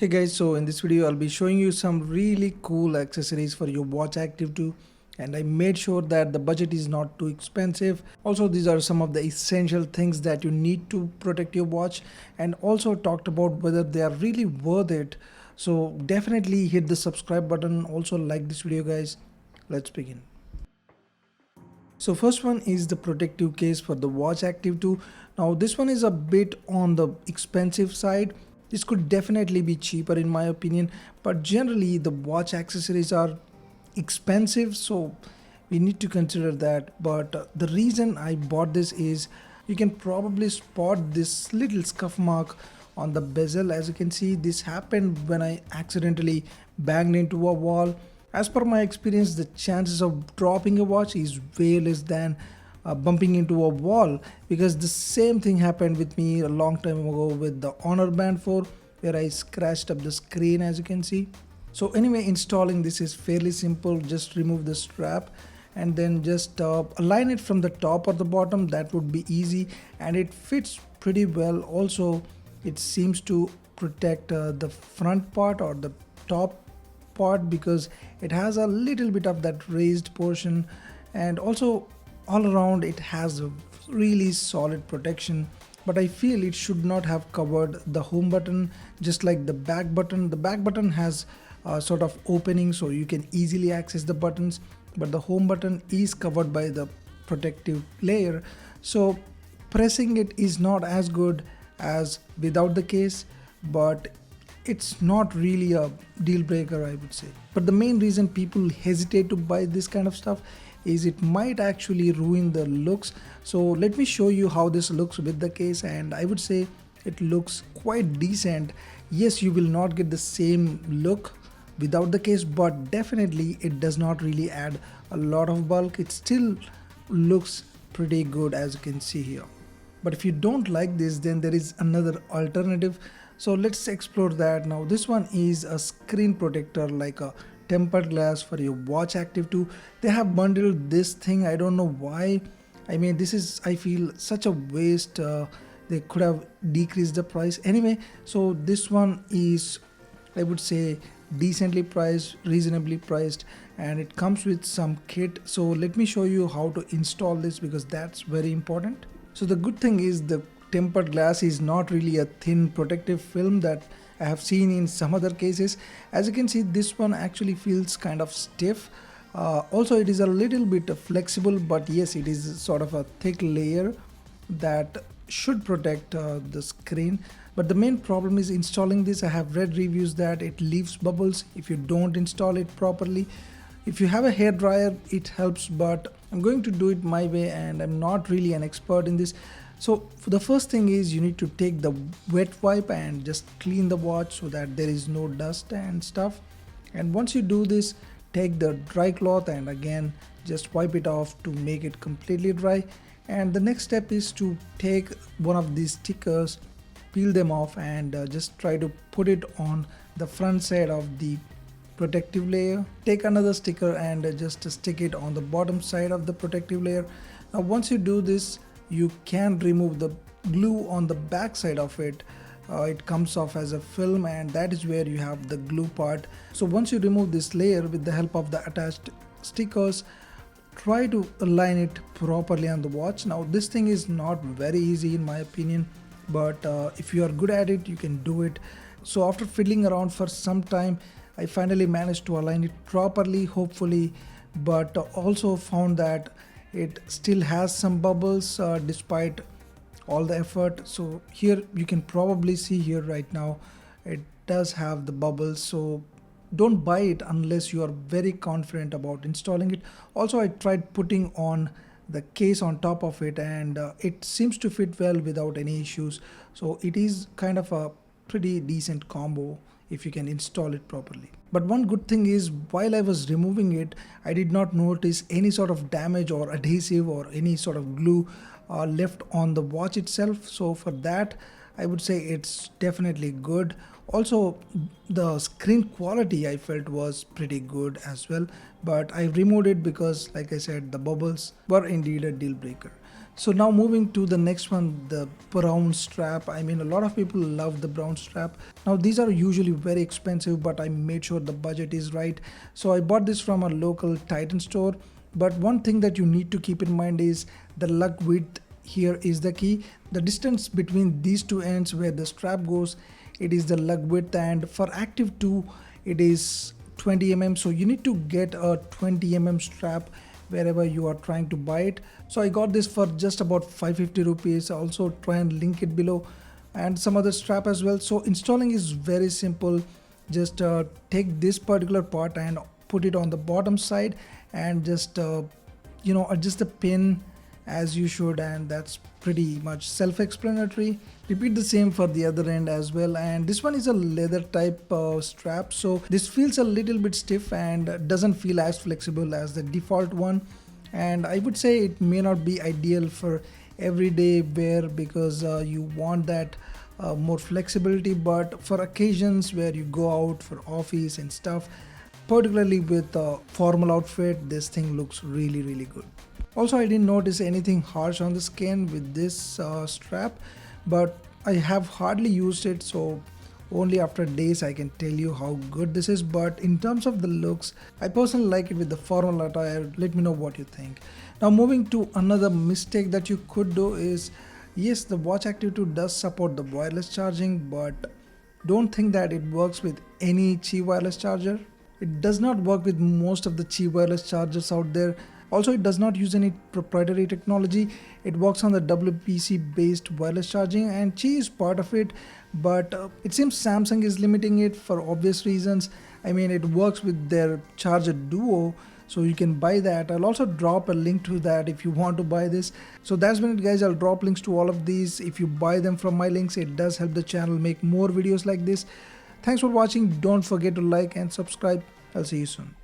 Hey guys, so in this video I'll be showing you some really cool accessories for your watch Active 2, and I made sure that the budget is not too expensive. Also, these are some of the essential things that you need to protect your watch, and also talked about whether they are really worth it. So definitely hit the subscribe button, also like this video guys. Let's begin. So first one is the protective case for the watch Active 2. Now this one is a bit on the expensive side. This could definitely be cheaper in my opinion, but generally the watch accessories are expensive, so we need to consider that. But the reason I bought this is you can probably spot this little scuff mark on the bezel. As you can see, this happened when I accidentally banged into a wall. As per my experience, the chances of dropping a watch is way less than bumping into a wall, because the same thing happened with me a long time ago with the Honor Band 4, where I scratched up the screen, as you can see. So anyway, installing this is fairly simple. Just remove the strap and then just align it from the top or the bottom. That would be easy, and it fits pretty well. Also, it seems to protect the front part or the top part, because it has a little bit of that raised portion, and also all around it has a really solid protection. But I feel it should not have covered the home button, just like the back button. The back button has a sort of opening so you can easily access the buttons, but the home button is covered by the protective layer, so pressing it is not as good as without the case. But it's not really a deal breaker, I would say. But the main reason people hesitate to buy this kind of stuff is it might actually ruin the looks. So let me show you how this looks with the case, and I would say it looks quite decent. Yes, you will not get the same look without the case, but definitely it does not really add a lot of bulk. It still looks pretty good, as you can see here. But if you don't like this, then there is another alternative, so let's explore that now. This one is a screen protector, like a tempered glass for your watch Active 2. They have bundled this thing, I don't know why. I mean, this is, I feel, such a waste. They could have decreased the price anyway. So this one is, I would say, decently priced, reasonably priced, and it comes with some kit. So let me show you how to install this, because that's very important. So the good thing is the tempered glass is not really a thin protective film that I have seen in some other cases. As you can see, this one actually feels kind of stiff. Also, it is a little bit flexible, but yes, it is sort of a thick layer that should protect the screen. But the main problem is installing this. I have read reviews that it leaves bubbles if you don't install it properly. If you have a hair dryer, it helps, but I'm going to do it my way, and I'm not really an expert in this. So for the first thing is you need to take the wet wipe and just clean the watch so that there is no dust and stuff. And once you do this, take the dry cloth and again just wipe it off to make it completely dry. And the next step is to take one of these stickers, peel them off, and just try to put it on the front side of the protective layer. Take another sticker and just stick it on the bottom side of the protective layer. Now once you do this, you can remove the glue on the back side of it. It comes off as a film, and that is where you have the glue part. So once you remove this layer with the help of the attached stickers, try to align it properly on the watch. Now this thing is not very easy in my opinion, but if you are good at it, you can do it. So after fiddling around for some time, I finally managed to align it properly, hopefully, but also found that it still has some bubbles despite all the effort. So here you can probably see here right now, it does have the bubbles. So don't buy it unless you are very confident about installing it. Also, I tried putting on the case on top of it, and it seems to fit well without any issues. So it is kind of a pretty decent combo if you can install it properly. But one good thing is, while I was removing it, I did not notice any sort of damage or adhesive or any sort of glue left on the watch itself. So for that, I would say it's definitely good. Also, the screen quality I felt was pretty good as well, but I removed it because, like I said, the bubbles were indeed a deal breaker. So now moving to the next one, the brown strap. I mean, a lot of people love the brown strap. Now these are usually very expensive, but I made sure the budget is right. So I bought this from a local Titan store. But one thing that you need to keep in mind is the lug width here is the key. The distance between these two ends where the strap goes, it is the lug width, and for Active 2 it is 20 mm. So you need to get a 20 mm strap wherever you are trying to buy it. So I got this for just about 550 rupees. I also try and link it below, and some other strap as well. So installing is very simple. Just take this particular part and put it on the bottom side, and just adjust the pin as you should, and that's pretty much self-explanatory. Repeat the same for the other end as well. And this one is a leather type strap, so this feels a little bit stiff and doesn't feel as flexible as the default one, and I would say it may not be ideal for everyday wear because you want that more flexibility, but for occasions where you go out for office and stuff, particularly with a formal outfit, this thing looks really good. Also, I didn't notice anything harsh on the skin with this strap, but I have hardly used it, so only after days I can tell you how good this is. But in terms of the looks, I personally like it with the formal attire. Let me know what you think. Now moving to another mistake that you could do is, yes, the Watch Active 2 does support the wireless charging, but don't think that it works with any Qi wireless charger. It does not work with most of the Qi wireless chargers out there. Also, it does not use any proprietary technology. It works on the WPC based wireless charging, and Qi is part of it, but it seems Samsung is limiting it for obvious reasons. I mean, it works with their Charger Duo, so you can buy that. I'll also drop a link to that if you want to buy this. So that's been it, guys. I'll drop links to all of these. If you buy them from my links, it does help the channel make more videos like this. Thanks for watching. Don't forget to like and subscribe. I'll see you soon.